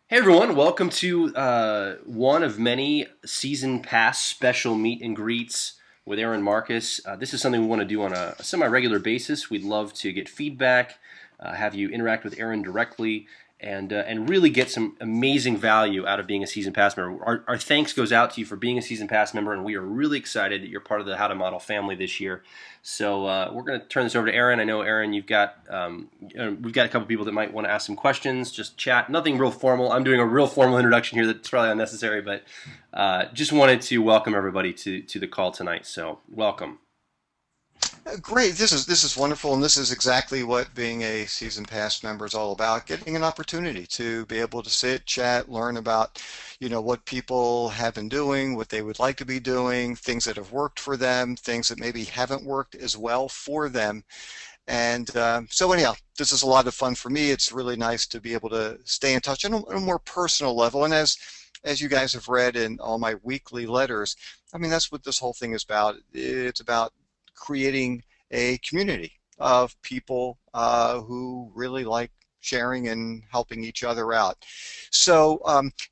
Hey everyone, welcome to one of many season pass special meet and greets with Aaron Marcus. This is something we want to do on a semi-regular basis. We'd love to get feedback, have you interact with Aaron directly, and really get some amazing value out of being a season pass member. Our thanks goes out to you for being a season pass member, and we are really excited that you're part of the How to Model family this year. So we're going to turn this over to Aaron. I know Aaron, we've got a couple people that might want to ask some questions, just chat. Nothing real formal. I'm doing a real formal introduction here that's probably unnecessary, but just wanted to welcome everybody to the call tonight. So welcome. Great. This is wonderful, and this is exactly what being a season pass member is all about, getting an opportunity to be able to sit, chat, learn about, what people have been doing, what they would like to be doing, things that have worked for them, things that maybe haven't worked as well for them. And so anyhow, this is a lot of fun for me. It's really nice to be able to stay in touch on a more personal level. And as you guys have read in all my weekly letters, I mean, that's what this whole thing is about. It's about creating a community of people who really like sharing and helping each other out. So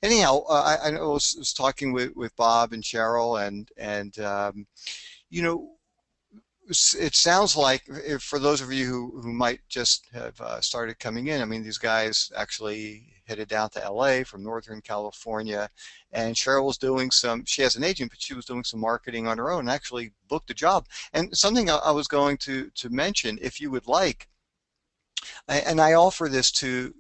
anyhow, I was talking with Bob and Cheryl, and you know, it sounds like for those of you who might just have started coming in, I mean, these guys actually headed down to LA from Northern California, and Cheryl was doing she has an agent, but she was doing some marketing on her own and actually booked a job. And something I was going to mention, if you would like, and I offer this to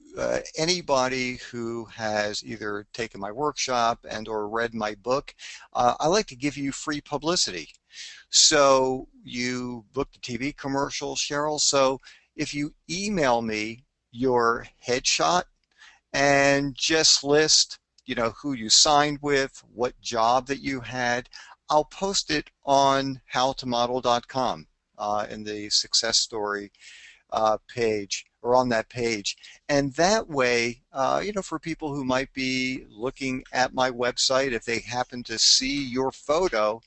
anybody who has either taken my workshop and or read my book, I like to give you free publicity. So you booked a TV commercial, Cheryl. So if you email me your headshot and just list, who you signed with, what job that you had, I'll post it on howtomodel.com in the success story page or on that page. And that way, for people who might be looking at my website, if they happen to see your photo,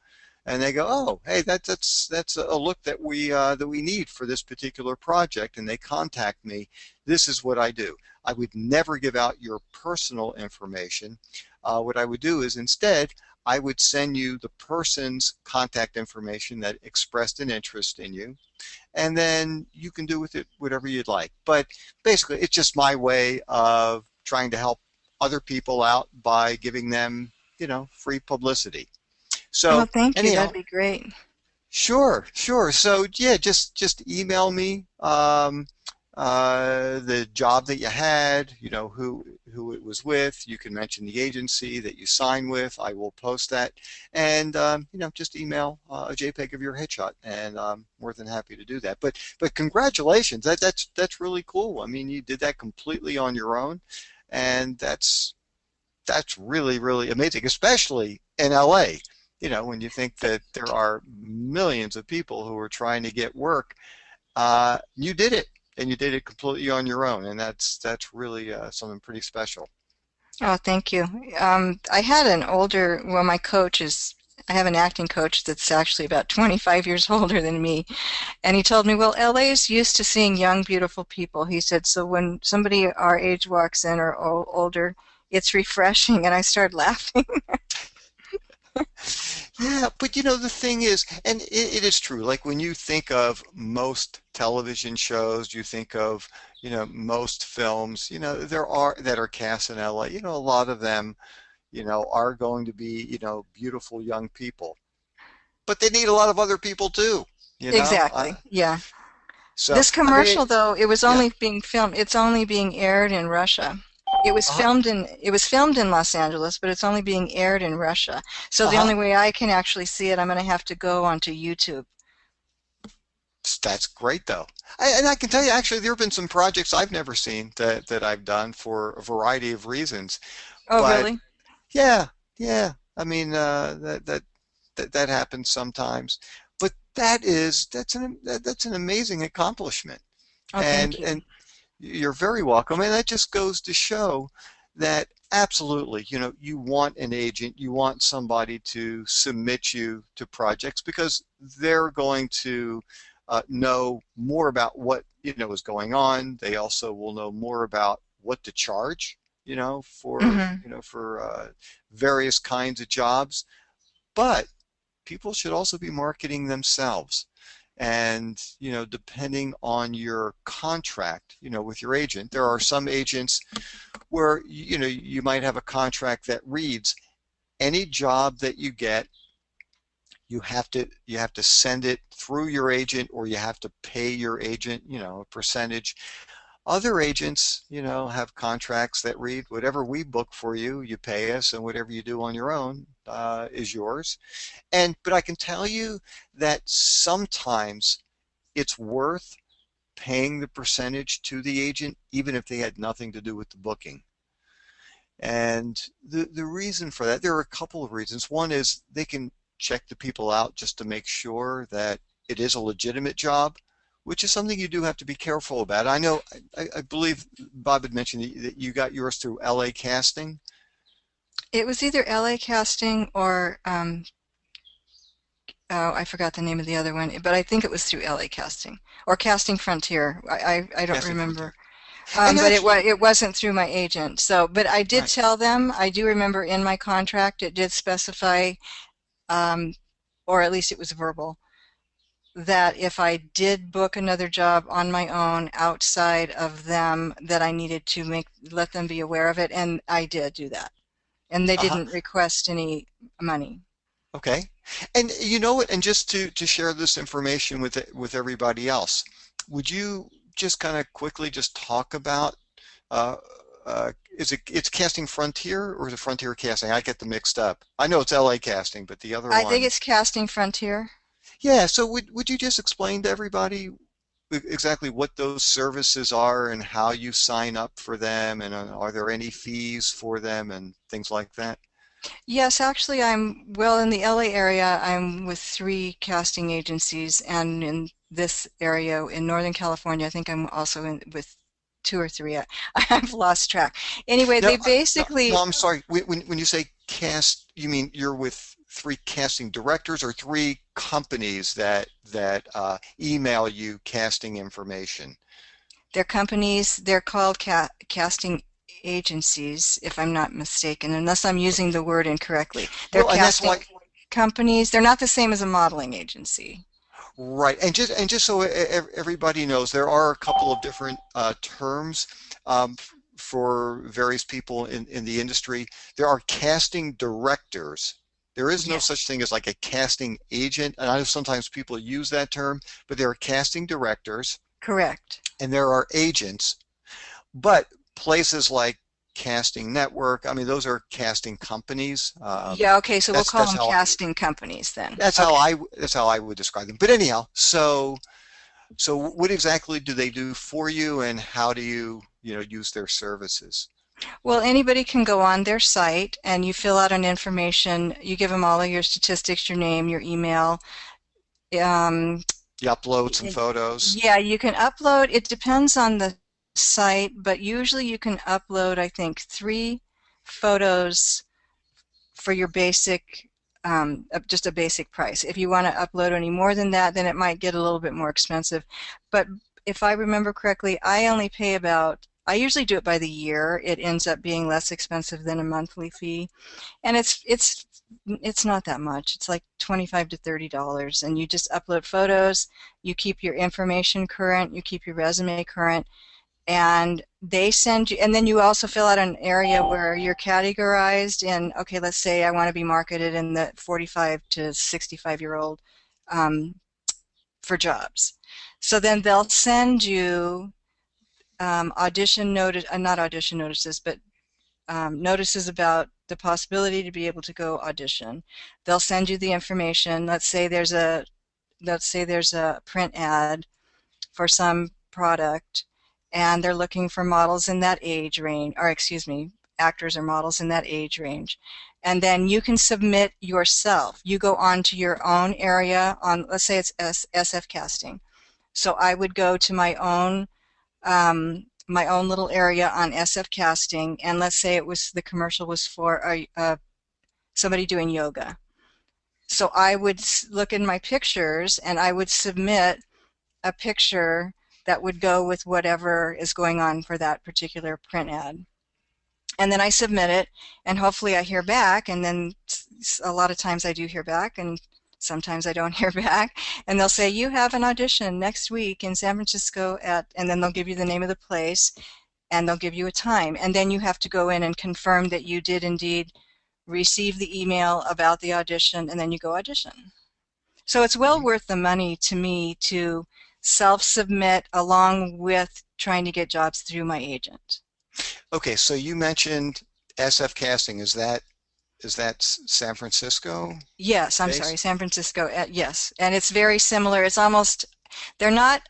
and they go, oh, hey, that's a look that we need for this particular project, and they contact me. This is what I do. I would never give out your personal information. What I would do is instead, I would send you the person's contact information that expressed an interest in you, and then you can do with it whatever you'd like. But basically, it's just my way of trying to help other people out by giving them, free publicity. Oh, So thank you. That'd anyhow, be great. sure, sure. So yeah, just email me the job that you had, who it was with. You can mention the agency that you sign with. I will post that, and just email a JPEG of your headshot, and I'm more than happy to do that. But congratulations, that's really cool. I mean, you did that completely on your own, and that's really really amazing, especially in LA. When you think that there are millions of people who are trying to get work, you did it, and you did it completely on your own, and that's really something pretty special. Oh, thank you. I had an older, well, my coach is, I have an acting coach that's actually about 25 years older than me. And he told me, well, LA is used to seeing young, beautiful people. He said, so when somebody our age walks in or older, it's refreshing. And I started laughing. Yeah, but the thing is, and it is true, like when you think of most television shows, you think of, most films, there are that are cast in LA, a lot of them, are going to be, beautiful young people. But they need a lot of other people too, you know? I, Exactly. Yeah. so, This I mean, commercial, though, it was yeah. only being filmed, it's only being aired in Russia. Uh-huh, It was filmed in Los Angeles, but it's only being aired in Russia. So the uh-huh. only way I can actually see it, I'm going to have to go onto YouTube. That's great though. And I can tell you, actually, there have been some projects I've never seen that I've done for a variety of reasons. Oh, But really? yeah, yeah. I mean, that happens sometimes. But that's an amazing accomplishment. Oh, And thank you. and you're very welcome. And that just goes to show that absolutely, you want an agent, you want somebody to submit you to projects because they're going to know more about what is going on. They also will know more about what to charge. for, Hmm. various kinds of jobs. But people should also be marketing themselves. And, depending on your contract, with your agent, there are some agents where, you might have a contract that reads, any job that you get, you have to send it through your agent, or you have to pay your agent, a percentage. Other agents, have contracts that read, whatever we book for you, you pay us, and whatever you do on your own is yours. But I can tell you that sometimes it's worth paying the percentage to the agent, even if they had nothing to do with the booking. And the reason for that, there are a couple of reasons. One is they can check the people out just to make sure that it is a legitimate job, which is something you do have to be careful about. I know, I believe Bob had mentioned that you got yours through LA Casting. It was either LA Casting or oh, I forgot the name of the other one, but I think it was through LA Casting or Casting Frontier. I don't Casting remember. Frontier. And But actually, it wasn't through my agent. So, but I did right. tell them, I do remember in my contract it did specify, um, or at least it was verbal, that if I did book another job on my own outside of them, that I needed to let them be aware of it, and I did do that. And they Uh-huh. didn't request any money. Okay. And you know what? And just to share this information with everybody else, would you just kind of quickly just talk about uh, it's Casting Frontier, or is it Frontier Casting? I get them mixed up. I know it's LA Casting, but the other I think one. it's Casting Frontier. Yeah, so would you just explain to everybody exactly what those services are and how you sign up for them, and are there any fees for them and things like that? Yes, actually, well, in the LA area, I'm with three casting agencies, and in this area in Northern California, I think I'm also with two or three. I've lost track. Anyway, No, they no, no, basically, I'm sorry. When you say cast, you mean you're with three casting directors or three companies that email you casting information? they're companies, they're called casting agencies, if I'm not mistaken, unless I'm using the word incorrectly. They're Well, and that's casting why, companies. They're not the same as a modeling agency. right. And just so everybody knows, there are a couple of different terms for various people in the industry. There are casting directors. There is no such thing Yes, as like a casting agent, and I know sometimes people use that term, but there are casting directors correct. and there are agents. But places like Casting Network, I mean, those are casting companies. Yeah, okay, so we'll That's call that's them how casting companies then. that's how Okay. I would describe them. But anyhow, so what exactly do they do for you, and how do you use their services? Well, anybody can go on their site and you fill out an information. You give them all of your statistics, your name, your email. Um, You upload some it- photos. yeah, you can upload. It depends on the site, but usually you can upload, I think, three photos for your basic, just a basic price. If you want to upload any more than that, then it might get a little bit more expensive. But if I remember correctly, I only pay about, I usually do it by the year. It ends up being less expensive than a monthly fee. And it's not that much. It's like 25 to $30, and you just upload photos, you keep your information current, you keep your resume current, and they send you, and then you also fill out an area where you're categorized in, okay, let's say I want to be marketed in the 45 to 65-year-old um, for jobs. So then they'll send you audition notice, not audition notices, but notices about the possibility to be able to go audition. They'll send you the information. Let's say there's a print ad for some product, and they're looking for models in that age range, or excuse me, actors or models in that age range. And then you can submit yourself. You go on to your own area on, let's say it's SF casting. So I would go to my own little area on SF casting, and let's say it was the commercial was for somebody doing yoga. So I would look in my pictures and I would submit a picture that would go with whatever is going on for that particular print ad. and then I submit it, and hopefully I hear back, and then a lot of times I do hear back, and sometimes I don't hear back, and they'll say, you have an audition next week in San Francisco at, and then they'll give you the name of the place, and they'll give you a time, and then you have to go in and confirm that you did indeed receive the email about the audition, and then you go audition. So it's well Mhm. worth the money to me to self-submit along with trying to get jobs through my agent. Okay, so you mentioned SF Casting. Is that San Francisco Yes, I'm sorry, based? San Francisco. Yes, and it's very similar. It's almost, they're not,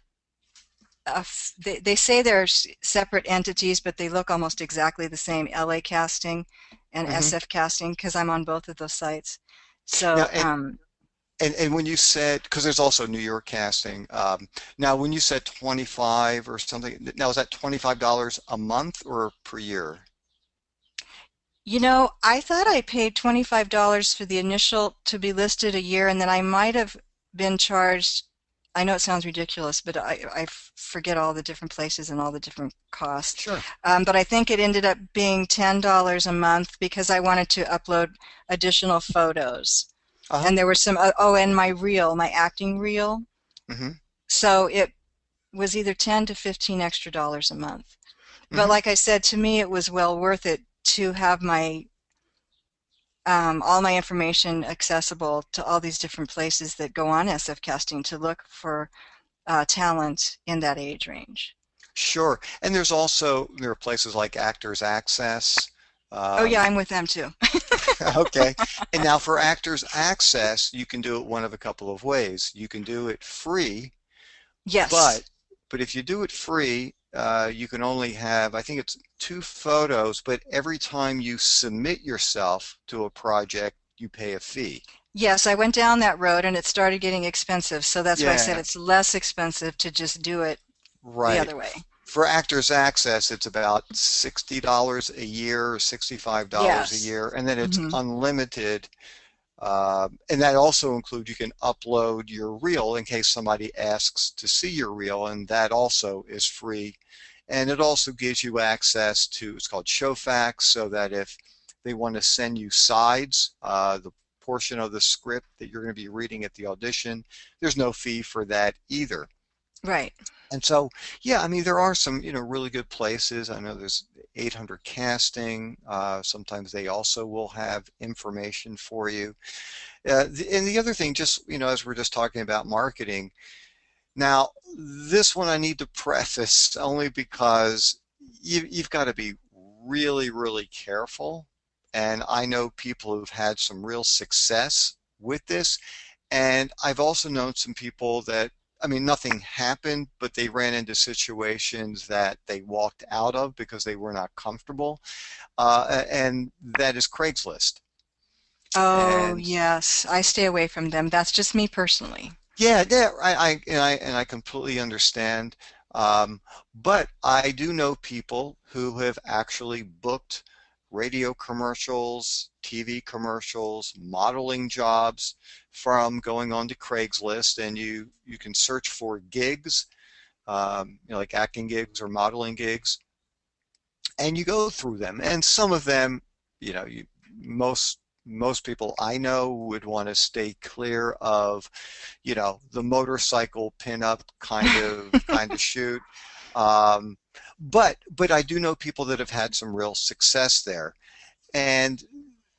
they say they're separate entities, but they look almost exactly the same, LA Casting and Hmm. SF Casting, because I'm on both of those sites. Now, So, and when you said, because there's also New York Casting. Now, when you said 25 or something, now is that $25 a month or per year? I thought I paid $25 for the initial to be listed a year, and then I might have been charged. I know it sounds ridiculous, but I forget all the different places and all the different costs. Sure. But I think it ended up being $10 a month because I wanted to upload additional photos. Uh-huh. And there were some, oh, and my reel, my acting reel. Hmm. So it was either 10 to 15 extra dollars a month. But Hmm. like I said, to me, it was well worth it to have my all my information accessible to all these different places that go on SF Casting to look for talent in that age range. Sure. And there are places like Actors Access. Oh yeah, Um, I'm with them too. okay. And now for Actors Access, you can do it one of a couple of ways. You can do it free, but Yes. but if you do it free, you can only have, I think it's two photos, but every time you submit yourself to a project, you pay a fee. Yes, I went down that road and it started getting expensive, so that's why I said Yeah, it's less expensive to just do it the right. other way. For Actors Access, it's about $60 a year or $65 a Yes. year, and then it's Hmm. unlimited. And that also includes you can upload your reel in case somebody asks to see your reel, and that also is free. And it also gives you access to, it's called Showfax, so that if they want to send you sides, the portion of the script that you're going to be reading at the audition, there's no fee for that either. Right. And so, yeah, I mean, there are some, really good places. I know there's 800 Casting. Sometimes they also will have information for you. And the other thing, just, as we're just talking about marketing, now, this one I need to preface only because you've got to be really, really careful. And I know people who've had some real success with this. And I've also known some people that, I mean, nothing happened, but they ran into situations that they walked out of because they were not comfortable. And that is Craigslist. Oh, And yes. I stay away from them. That's just me personally. yeah, yeah, I completely understand. But I do know people who have actually booked radio commercials, TV commercials, modeling jobs from going on to Craigslist, and you can search for gigs, like acting gigs or modeling gigs, and you go through them. And some of them, you know, you, most people I know would want to stay clear of, the motorcycle pinup kind of shoot. Um, but I do know people that have had some real success there. And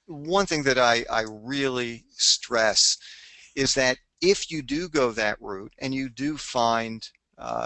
one thing that I really stress is that if you do go that route and you do find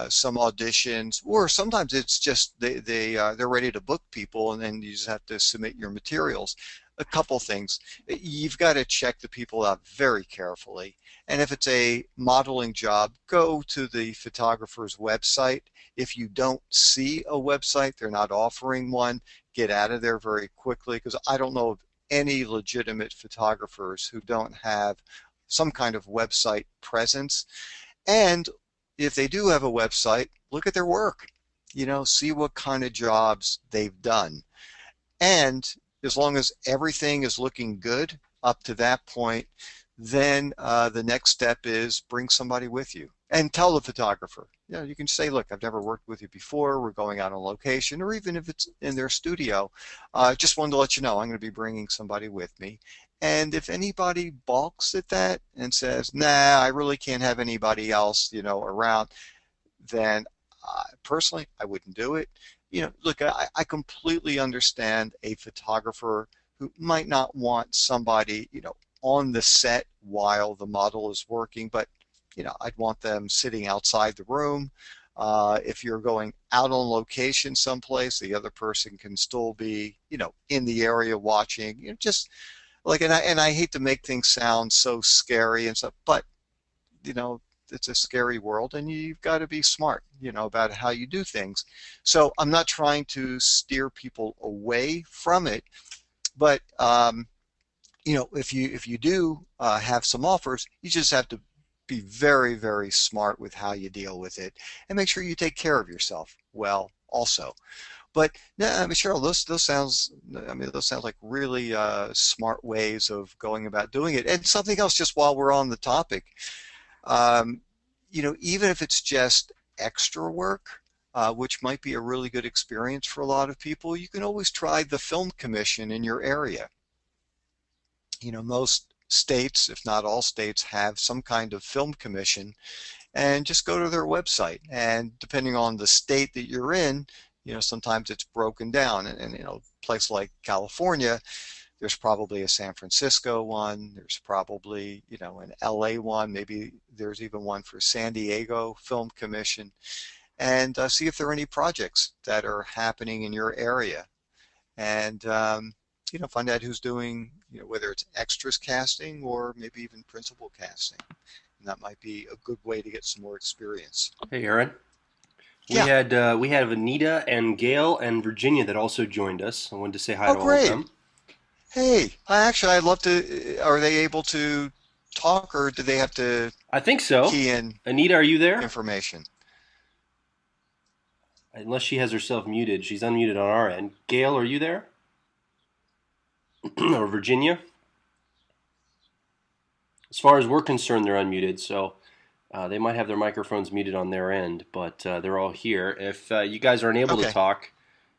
some auditions, or sometimes it's just they're ready to book people, and then you just have to submit your materials. A couple things. You've got to check the people out very carefully. And if it's a modeling job, go to the photographer's website. If you don't see a website, they're not offering one, get out of there very quickly, because I don't know of any legitimate photographers who don't have some kind of website presence. And if they do have a website, look at their work. See what kind of jobs they've done. And as long as everything is looking good up to that point, then the next step is bring somebody with you. and tell the photographer. You can say, look, I've never worked with you before. We're going out on location, or even if it's in their studio, just wanted to let you know I'm going to be bringing somebody with me. And if anybody balks at that and says, nah, I really can't have anybody else, around, then personally, I wouldn't do it. Look, I completely understand a photographer who might not want somebody, on the set while the model is working, but I'd want them sitting outside the room. If you're going out on location someplace, the other person can still be, in the area watching. Just like, and I hate to make things sound so scary and stuff, but you know, it's a scary world, and you've got to be smart, about how you do things. So I'm not trying to steer people away from it, but if you do have some offers, you just have to be very, very smart with how you deal with it, and make sure you take care of yourself well also. But yeah, I mean, Cheryl, those sounds, I mean, those sound like really smart ways of going about doing it. And something else, just while we're on the topic, um, even if it's just extra work, which might be a really good experience for a lot of people, you can always try the film commission in your area. Most states, if not all states, have some kind of film commission, and just go to their website. And depending on the state that you're in, sometimes it's broken down. And a place like California, there's probably a San Francisco one, there's probably, an LA one, maybe there's even one for San Diego Film Commission, and see if there are any projects that are happening in your area. And find out who's doing, whether it's extras casting or maybe even principal casting. And that might be a good way to get some more experience. Hey, Aaron. Yeah. We had Anita and Gail and Virginia that also joined us. I wanted to say hi Oh, to all of great. them. Hey, I'd love to. Are they able to talk, or do they have to I think so. key in Anita, are you there? information? Unless she has herself muted. She's unmuted on our end. Gail, are you there? Or Virginia? As far as we're concerned, they're unmuted, so they might have their microphones muted on their end, but they're all here. If you guys aren't able to Okay. talk,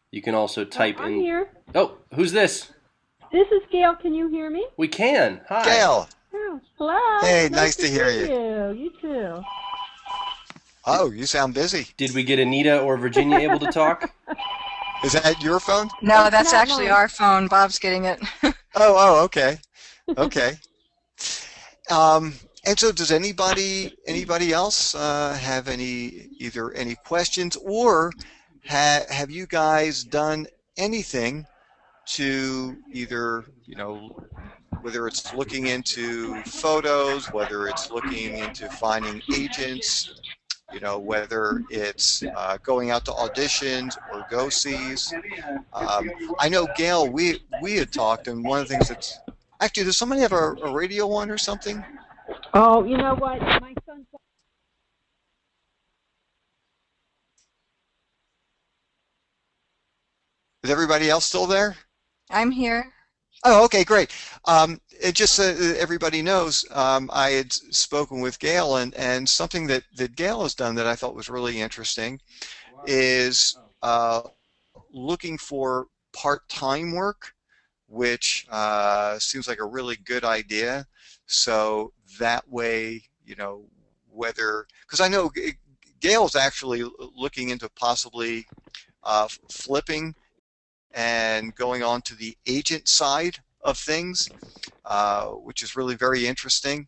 you can also type I'm in. here. Oh, who's this? This is Gail. Can you hear me? We can. Hi. Gail. Oh, hello. Hey, nice to hear see you. You too. Oh, you sound busy. Did we get Anita or Virginia able to talk? Is that your phone? No, It's that's not actually mine. our phone. Bob's getting it. Oh, okay. Okay. And so does anybody else have either any questions, or have you guys done anything to either, whether it's looking into photos, whether it's looking into finding agents, whether it's going out to auditions or go-sees? I know, Gail, we had talked, and one of the things that's actually, does somebody have a radio on or something? Oh, you know what? My son's. Is everybody else still there? I'm here. Oh, okay, great. It just so that everybody knows, I had spoken with Gail, and something that Gail has done that I thought was really interesting is looking for part-time work, which seems like a really good idea. So that way, whether, because I know Gail's actually looking into possibly flipping and going on to the agent side of things, which is really very interesting.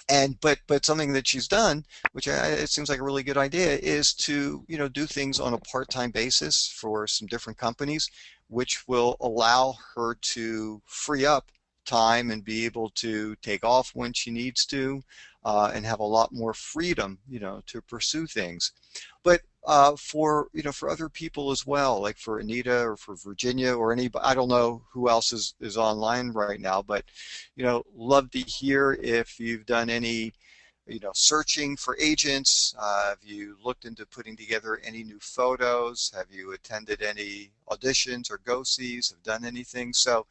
And but something that she's done, which it seems like a really good idea, is to do things on a part-time basis for some different companies, which will allow her to free up time and be able to take off when she needs to, and have a lot more freedom, to pursue things. But for other people as well, like for Anita or for Virginia or anybody, I don't know who else is online right now, but love to hear if you've done any searching for agents. Have you looked into putting together any new photos? Have you attended any auditions or go-sees? Have done anything? So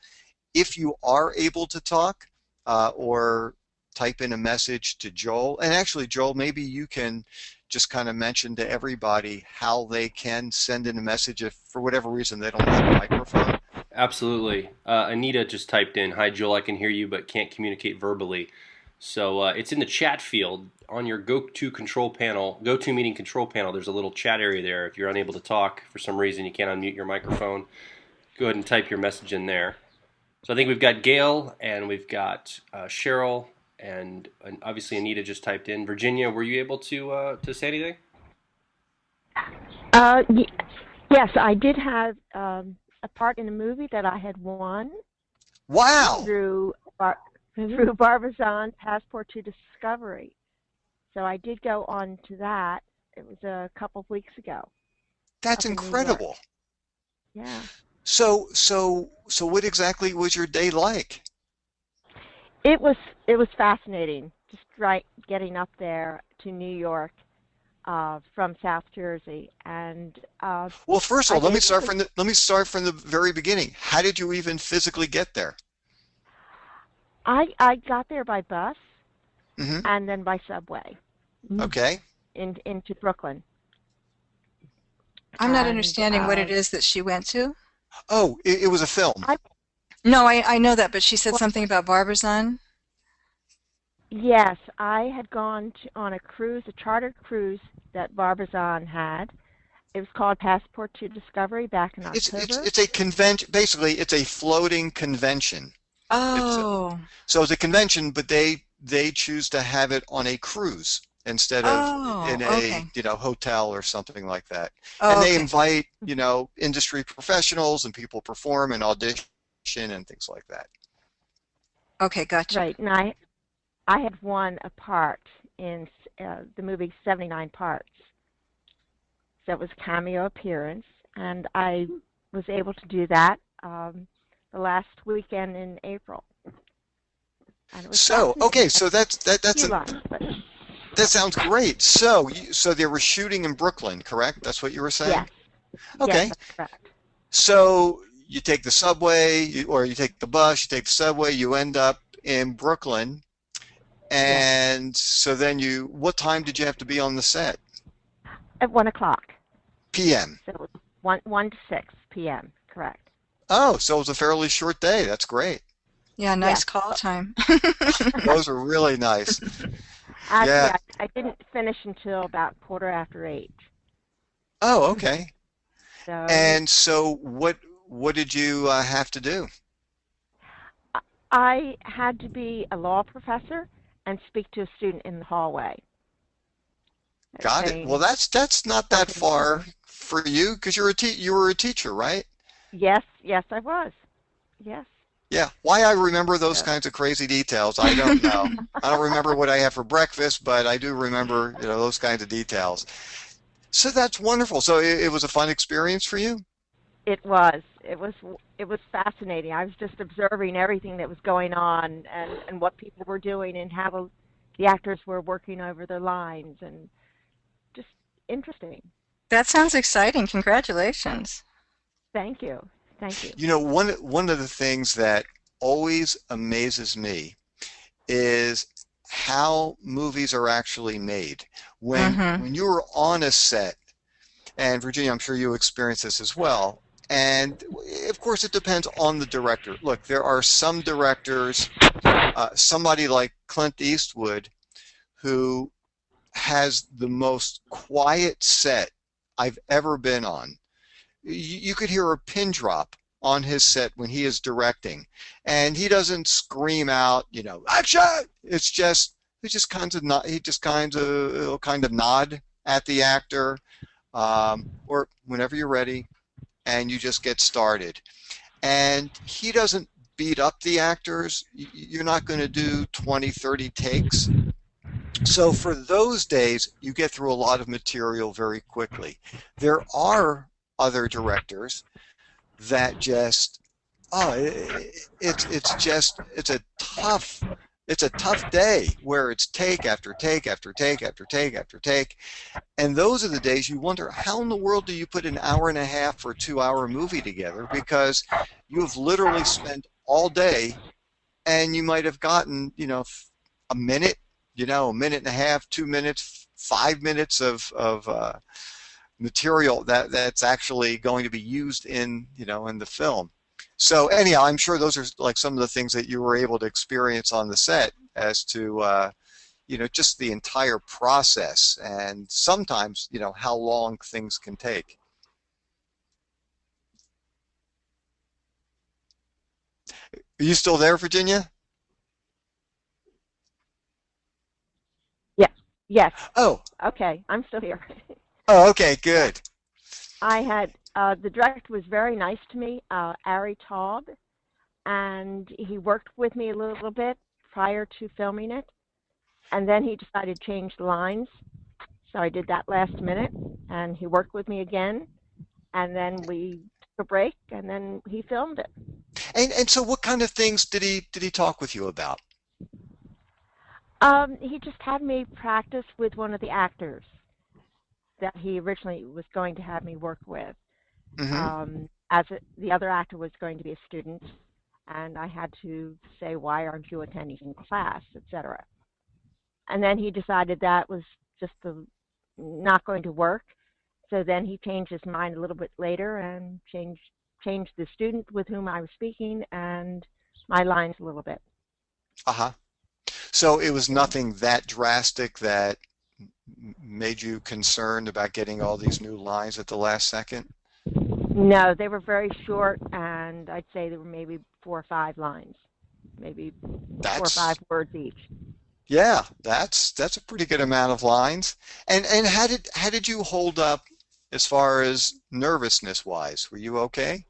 if you are able to talk, or type in a message to Joel. And actually, Joel, maybe you can just kind of mention to everybody how they can send in a message if, for whatever reason, they don't have a microphone. Absolutely. Anita just typed in, "Hi Joel, I can hear you but can't communicate verbally." So it's in the chat field on your go-to meeting control panel. There's a little chat area there. If you're unable to talk for some reason, you can't unmute your microphone, go ahead and type your message in there. So I think we've got Gail and we've got Cheryl and obviously Anita just typed in. Virginia, were you able to say anything? Y yes, I did have a part in a movie that I had won Wow. through through Barbizon Passport to Discovery. So I did go on to that. It was a couple of weeks ago That's up in New York. incredible. Yeah. So what exactly was your day like? It was fascinating. Just right getting up there to New York from South Jersey, and Well, first of I all, let me start basically from the very beginning. How did you even physically get there? I got there by bus Hmm. and then by subway Okay. into Brooklyn. I'm not And understanding what it is that she went to. Oh, it was a film. I No, I know that, but she said well, something about Barbizon. yes, I had gone on a cruise, a chartered cruise that Barbizon had. It was called Passport to Discovery back in October. It's a convention. Basically, it's a floating convention. It's Oh, So it's a convention, but they choose to have it on a cruise instead of in okay. a hotel or something like that. Oh, And they okay. invite industry professionals, and people perform and audition and things like that. Okay, gotcha. Right, and I had won a part in the movie 79 Parts. So it was a cameo appearance, and I was able to do that the last weekend in April. And it was So okay, fascinating. so A few lines, but that sounds great. So they were shooting in Brooklyn, correct? That's what you were saying? yes, yes, Okay. that's correct. So you take the subway, or you take the bus, you take the subway, you end up in Brooklyn, Yes, and so then what time did you have to be on the set? at 1 o'clock. PM. So it was 1 to 6 p.m. Correct. Oh, so it was a fairly short day. That's great. Yeah, Yes. nice call time. Those are really nice. Actually, Yeah. I didn't finish until about 8:15. Oh, okay. So And so what did you have to do? I had to be a law professor and speak to a student in the hallway, Got it. Well, saying that's not that something far important. for you because you were a teacher, right? Yes, yes, I was. Yes. Yeah. Why I remember those So, kinds of crazy details, I don't know. I don't remember what I had for breakfast, but I do remember, those kinds of details. So that's wonderful. So it was a fun experience for you? it was. It was fascinating. I was just observing everything that was going on and what people were doing and how the actors were working over their lines and just interesting. That sounds exciting. Congratulations. Thank you. Thank you. One of the things that always amazes me is how movies are actually made. Mm-hmm. When you're on a set, and Virginia, I'm sure you experience this as well, and of course it depends on the director. Look, there are some directors, somebody like Clint Eastwood, who has the most quiet set I've ever been on. You could hear a pin drop on his set when he is directing, and he doesn't scream out, action. He just kind of nod, he'll kind of nod at the actor, or whenever you're ready, and you just get started. And he doesn't beat up the actors. You're not going to do 20, 30 takes. So for those days, you get through a lot of material very quickly. There are other directors that just, it's a tough day where it's take after take after take after take after take. And those are the days you wonder, how in the world do you put an hour and a half or 2 hour movie together? Because you have literally spent all day, and you might have gotten, a minute, a minute and a half, 2 minutes, 5 minutes of material that's actually going to be used in the film. So anyhow, I'm sure those are like some of the things that you were able to experience on the set as to just the entire process and sometimes how long things can take. Are you still there, Virginia? Yes, yes. Oh, Okay, I'm still here. oh, okay, good. I had the director was very nice to me, Ari Taub, and he worked with me a little bit prior to filming it, and then he decided to change the lines. So I did that last minute, and he worked with me again, and then we took a break, and then he filmed it. And so what kind of things did he talk with you about? He just had me practice with one of the actors that he originally was going to have me work with. Hmm. The other actor was going to be a student, and I had to say, why aren't you attending class, etc. And then he decided that was just not going to work. So then he changed his mind a little bit later and changed the student with whom I was speaking and my lines a little bit. Uh-huh. So it was nothing that drastic that made you concerned about getting all these new lines at the last second? No, they were very short, and I'd say there were maybe 4 or 5 lines, maybe 4 or 5 That's words each. Yeah, that's a pretty good amount of lines. And how did you hold up as far as nervousness wise? Were you okay?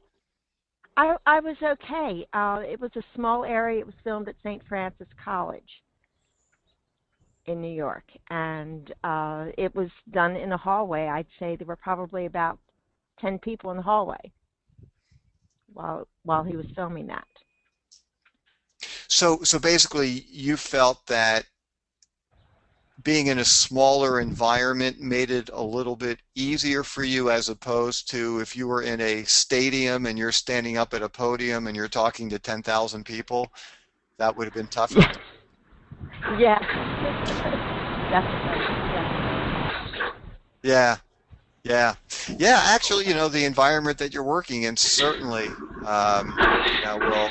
I was okay. It was a small area. It was filmed at St. Francis College in New York, and it was done in a hallway. I'd say there were probably about 10 people in the hallway while he was filming that. So basically you felt that being in a smaller environment made it a little bit easier for you as opposed to if you were in a stadium and you're standing up at a podium and you're talking to 10,000 people, that would have been tougher? Yeah, definitely. Yeah, yeah. Yeah, actually, the environment that you're working in certainly will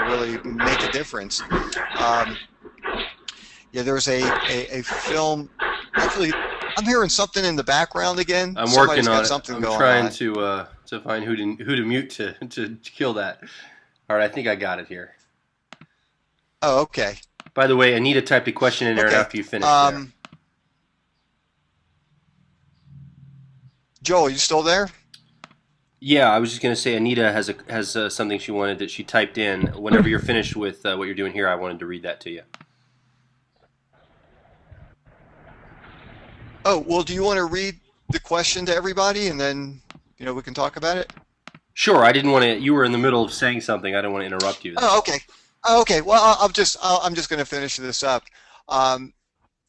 really make a difference. Um, yeah, there's a film. Actually, I'm hearing something in the background again. I'm Somebody's working on got it. something I'm going trying on. to find who to mute to kill that. All right, I think I got it here. Oh, okay. By the way, Anita typed a question in there Okay. after you finished there. Um, Joel, you still there? Yeah, I was just gonna say Anita has something she wanted that she typed in. Whenever you're finished with what you're doing here, I wanted to read that to you. Oh, well, do you want to read the question to everybody and then, we can talk about it? Sure, I didn't want to. You were in the middle of saying something. I didn't want to interrupt you. That's Oh, all. okay. Oh, okay. Well, I'm just going to finish this up. Um,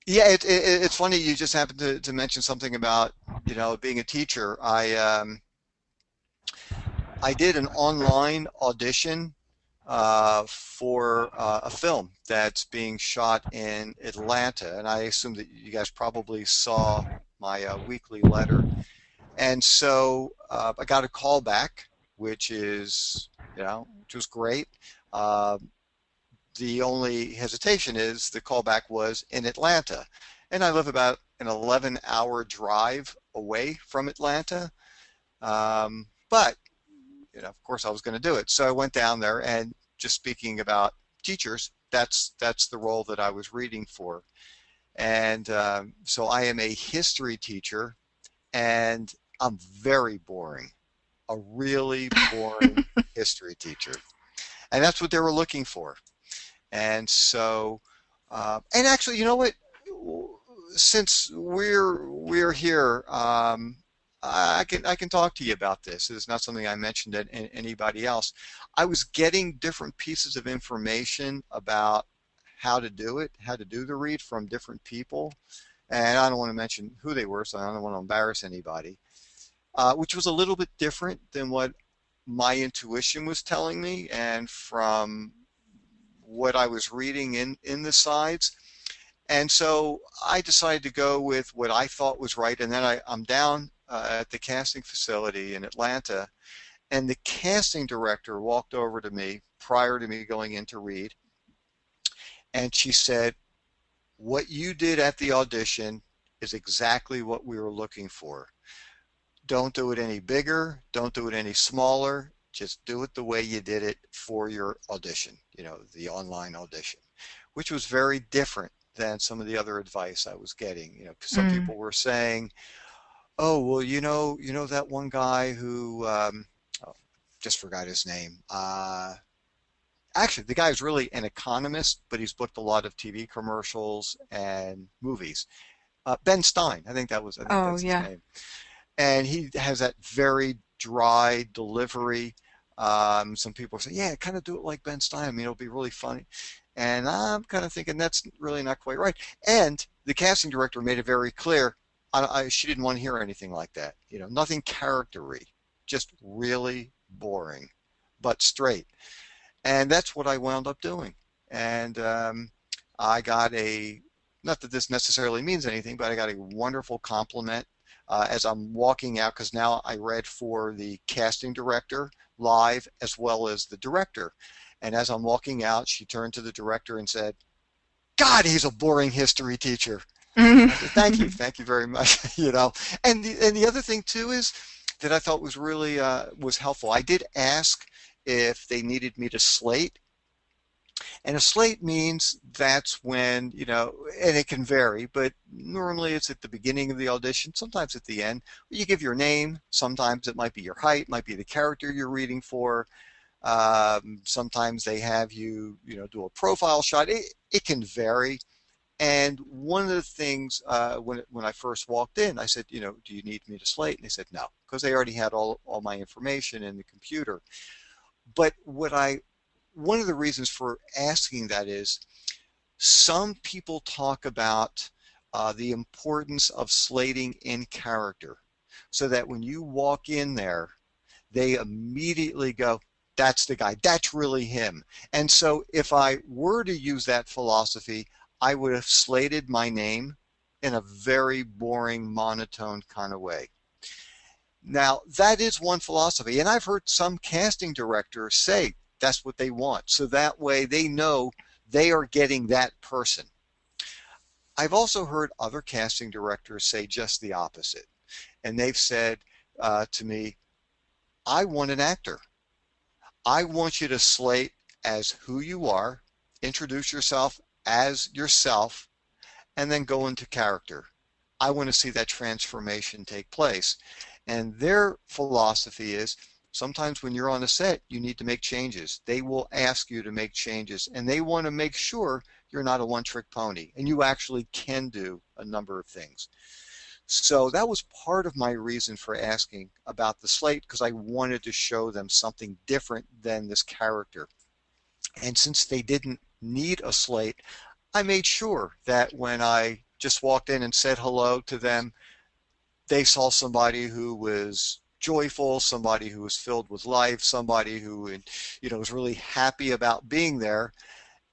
yeah, it's funny you just happened to mention something about, being a teacher. I did an online audition for a film that's being shot in Atlanta, and I assume that you guys probably saw my weekly letter. And so I got a call back, which was great. Uh, the only hesitation is the callback was in Atlanta, and I live about an 11-hour drive away from Atlanta. But of course, I was going to do it, so I went down there. And just speaking about teachers, that's the role that I was reading for. And so I am a history teacher, and I'm very boring, a really boring history teacher, and that's what they were looking for. And so, and actually, you know what? Since we're here, I can talk to you about this. It's not something I mentioned to anybody else. I was getting different pieces of information about how to do it, how to do the read from different people, and I don't want to mention who they were, so I don't want to embarrass anybody. Which was a little bit different than what my intuition was telling me, and from what I was reading in the sides. And so I decided to go with what I thought was right. And then I'm down at the casting facility in Atlanta, and the casting director walked over to me prior to me going in to read, and she said, "What you did at the audition is exactly what we were looking for. Don't do it any bigger, don't do it any smaller, just do it the way you did it for your audition, the online audition," which was very different than some of the other advice I was getting, because some Mm. people were saying, "Oh, well, that one guy who, oh, just forgot his name. Actually, the guy is really an economist, but he's booked a lot of TV commercials and movies. Ben Stein, I think Oh, that's his yeah. name, and he has that very dry delivery. Some people say, "Yeah, kind of do it like Ben Stein. I mean, it'll be really funny." And I'm kind of thinking that's really not quite right. And the casting director made it very clear. She didn't want to hear anything like that. Nothing character-y, just really boring, but straight. And that's what I wound up doing. And I got not that this necessarily means anything, but I got a wonderful compliment as I'm walking out, because now I read for the casting director live as well as the director. And as I'm walking out, she turned to the director and said, "God, he's a boring history teacher." I said, thank you very much. And the other thing too is that I thought was really was helpful. I did ask if they needed me to slate, and a slate means that's when, and it can vary, but normally it's at the beginning of the audition, sometimes at the end. You give your name, sometimes it might be your height, might be the character you're reading for. Sometimes they have you, do a profile shot. It can vary. And one of the things when I first walked in, I said, "Do you need me to slate?" And they said no, because they already had all my information in the computer. But one of the reasons for asking that is some people talk about the importance of slating in character, so that when you walk in there, they immediately go, "That's the guy, that's really him." And so if I were to use that philosophy, I would have slated my name in a very boring, monotone kind of way. Now, that is one philosophy, and I've heard some casting directors say that's what they want, so that way they know they are getting that person. I've also heard other casting directors say just the opposite, and they've said to me, "I want an actor. I want you to slate as who you are, introduce yourself as yourself, and then go into character. I want to see that transformation take place." And their philosophy is sometimes when you're on a set, you need to make changes. They will ask you to make changes, and they want to make sure you're not a one-trick pony and you actually can do a number of things. So that was part of my reason for asking about the slate, because I wanted to show them something different than this character. And since they didn't need a slate, I made sure that when I just walked in and said hello to them, they saw somebody who was joyful, somebody who was filled with life, somebody who was really happy about being there.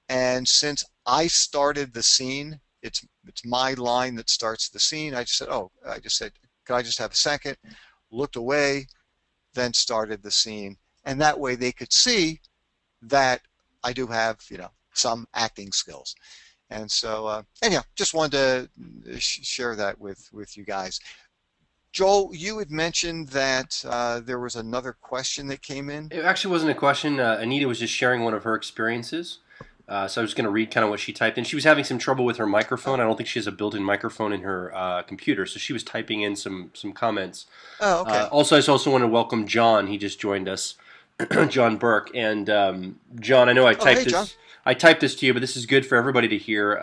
And since I started the scene, it's my line that starts the scene. I just said, "Could I just have a second?" Looked away, then started the scene. And that way they could see that I do have, some acting skills. And so, anyhow, just wanted to share that with you guys. Joel, you had mentioned that there was another question that came in. It actually wasn't a question. Anita was just sharing one of her experiences. So I was going to read kind of what she typed in. She was having some trouble with her microphone. I don't think she has a built-in microphone in her computer, so she was typing in some comments. Oh, okay. Also, I just also want to welcome John. He just joined us, John Burke. And John, I know I typed hey, John. I typed this to you, but this is good for everybody to hear.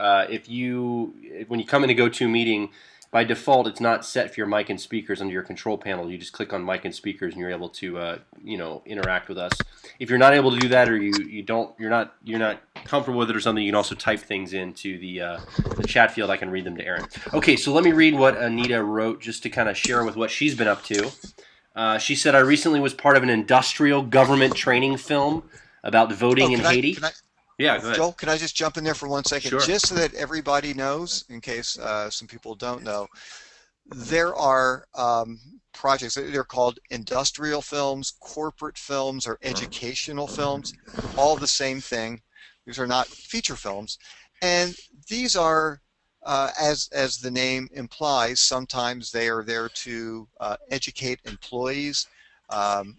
When you come in a GoToMeeting, by default, it's not set for your mic and speakers under your control panel. You just click on mic and speakers, and you're able to, interact with us. If you're not able to do that, or you're not comfortable with it or something, you can also type things into the chat field. I can read them to Aaron. Okay, so let me read what Anita wrote just to kind of share with what she's been up to. She said, "I recently was part of an industrial government training film about voting in Haiti." Yeah, go ahead. Joel, can I just jump in there for 1 second, Sure. just so that everybody knows, in case some people don't know? There are projects, they're called industrial films, corporate films, or educational films, all the same thing. These are not feature films. And these are, as the name implies, sometimes they are there to educate employees. Um,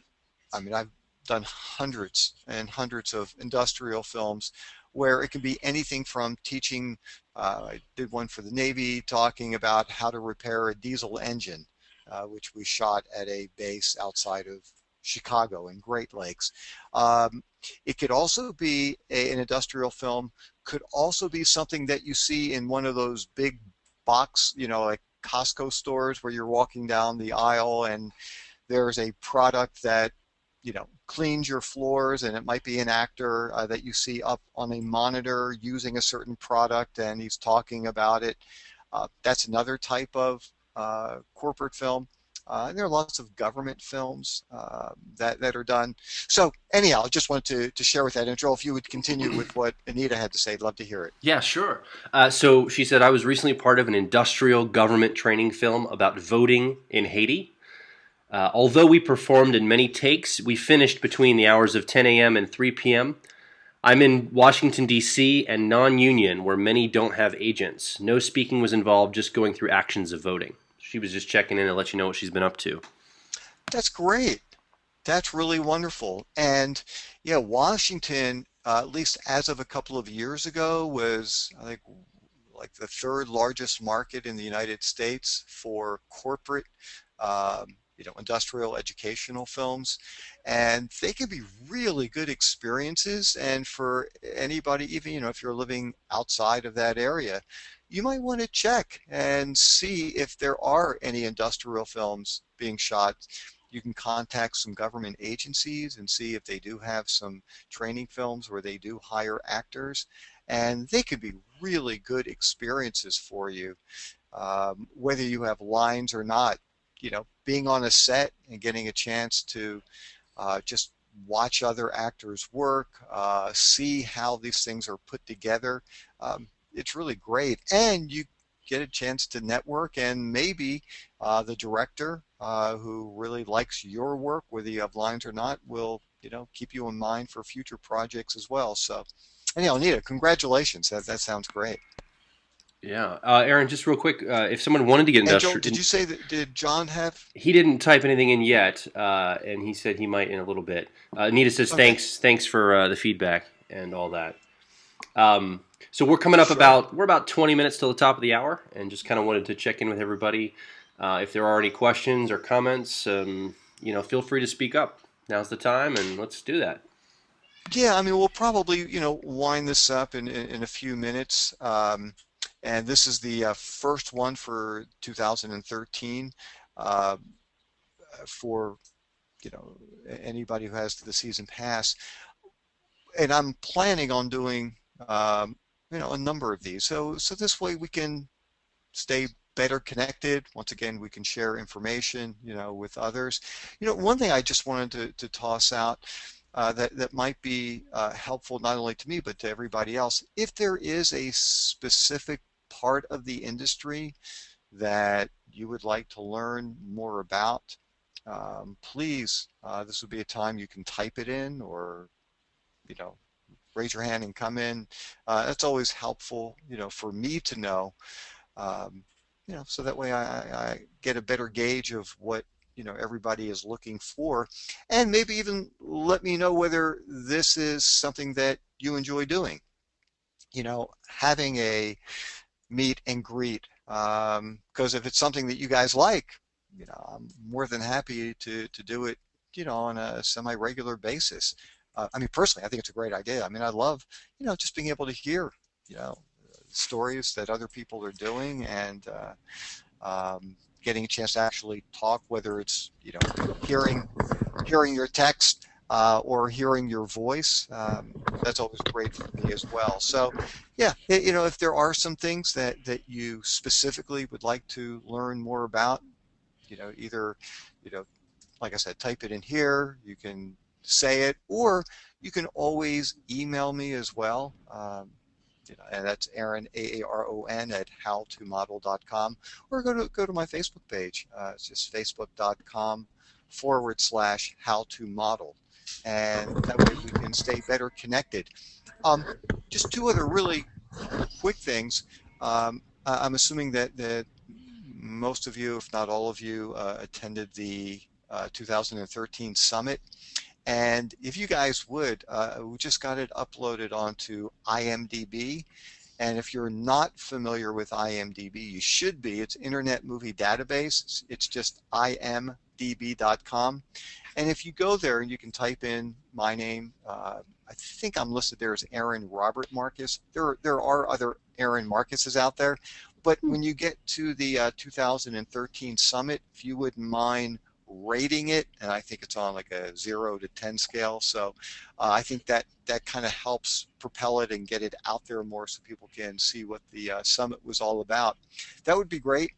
I mean, I've done hundreds and hundreds of industrial films where it can be anything from teaching. I did one for the Navy talking about how to repair a diesel engine, which we shot at a base outside of Chicago in Great Lakes. Um, it could also be an industrial film, could also be something that you see in one of those big box, like Costco stores where you're walking down the aisle and there's a product that cleans your floors, and it might be an actor that you see up on a monitor using a certain product and he's talking about it. That's another type of corporate film. And there are lots of government films that are done. So anyhow, I just wanted to share with that intro. If you would continue with what Anita had to say, I'd love to hear it. Yeah, sure. So she said, I was recently part of an industrial government training film about voting in Haiti. Although we performed in many takes, we finished between the hours of 10 a.m. and 3 p.m. I'm in Washington, D.C., and non-union, where many don't have agents. No speaking was involved, just going through actions of voting. She was just checking in to let you know what she's been up to. That's great. That's really wonderful. And yeah, Washington, at least as of a couple of years ago, was, I think, like the third largest market in the United States for corporate, industrial educational films. And they can be really good experiences. And for anybody, even, if you're living outside of that area, you might want to check and see if there are any industrial films being shot. You can contact some government agencies and see if they do have some training films where they do hire actors, and they could be really good experiences for you, whether you have lines or not. Being on a set and getting a chance to just watch other actors work, see how these things are put together. It's really great, and you get a chance to network, and maybe the director who really likes your work, whether you have lines or not, will keep you in mind for future projects as well. So anyhow, Anita, congratulations. That sounds great. Yeah. Aaron, just real quick, if someone wanted to get And Joel, industrial, did you say that, did John have? he didn't type anything in yet, and he said he might in a little bit. Anita says Okay, thanks for the feedback and all that. So we're coming up sure. we're about 20 minutes till the top of the hour, and just kind of wanted to check in with everybody. If there are any questions or comments, feel free to speak up. Now's the time, and let's do that. Yeah, I mean, we'll probably, wind this up in a few minutes. And this is the first one for 2013 uh, for, anybody who has the season pass. And I'm planning on doing, a number of these. So this way we can stay better connected. Once again, we can share information, with others. One thing I just wanted to toss out that might be helpful not only to me but to everybody else. If there is a specific part of the industry that you would like to learn more about, please, this would be a time you can type it in, or you know raise your hand and come in. That's always helpful, for me to know, um, so that way I get a better gauge of what everybody is looking for, and maybe even let me know whether this is something that you enjoy doing. Having a meet and greet, because if it's something that you guys like, I'm more than happy to do it, on a semi-regular basis. I mean, personally, I think it's a great idea. I mean, I love, just being able to hear, you know, stories that other people are doing, and getting a chance to actually talk, whether it's, hearing your text, or hearing your voice. That's always great for me as well. So, yeah, if there are some things that you specifically would like to learn more about, either, you know, like I said, type it in here. You can say it, or You can always email me as well. And that's Aaron, Aaron at howtomodel.com, or go to my Facebook page. It's just facebook.com/howtomodel, and that way we can stay better connected. Just two other really quick things. I'm assuming that most of you, if not all of you, attended the 2013 summit. And if you guys would, we just got it uploaded onto IMDb. And if you're not familiar with IMDb, you should be. It's Internet Movie Database. It's just imdb.com. And if you go there and you can type in my name, I think I'm listed there as Aaron Robert Marcus. There are other Aaron Marcuses out there. But when you get to the 2013 summit, if you wouldn't mind rating it, and I think it's on like a 0 to 10 scale, so I think that kind of helps propel it and get it out there more so people can see what the summit was all about. That would be great.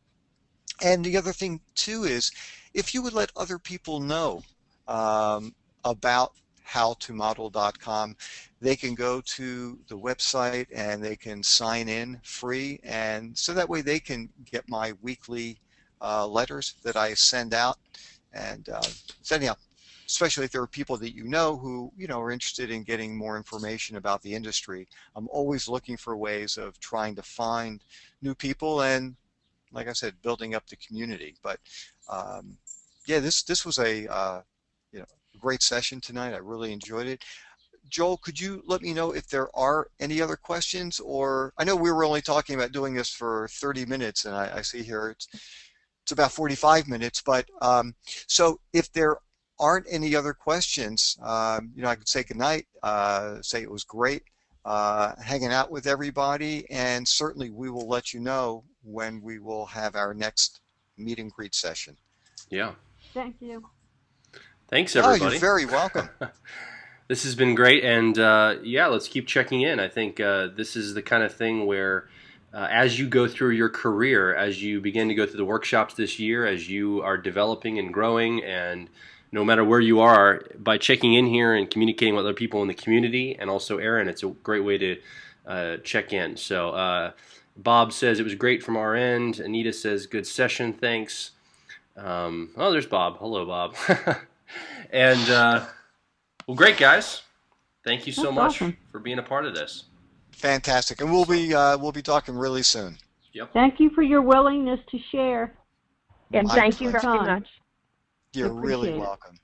And the other thing too is if you would let other people know about howtomodel.com, they can go to the website and they can sign in free, and so that way they can get my weekly letters that I send out. And so anyhow, especially if there are people that you know who are interested in getting more information about the industry, I'm always looking for ways of trying to find new people and, like I said, building up the community. But yeah, this was a great session tonight. I really enjoyed it. Joel, could you let me know if there are any other questions? Or I know we were only talking about doing this for 30 minutes, and I see here it's about 45 minutes. But so if there aren't any other questions, I could say goodnight, say it was great hanging out with everybody, and certainly we will let you know when we will have our next meet and greet session. Yeah. Thank you. Thanks, everybody. Oh, you're very welcome. This has been great, and yeah, let's keep checking in. I think this is the kind of thing where as you go through your career, as you begin to go through the workshops this year, as you are developing and growing, and no matter where you are, by checking in here and communicating with other people in the community, and also Aaron, it's a great way to check in. So Bob says it was great from our end. Anita says good session, thanks. Oh, there's Bob. Hello, Bob. And well, great, guys. Thank you so That's much awesome. for being a part of this. Fantastic, and we'll be talking really soon. Yep. Thank you for your willingness to share. And My thank you pleasure. very much. You're really Appreciate it. welcome.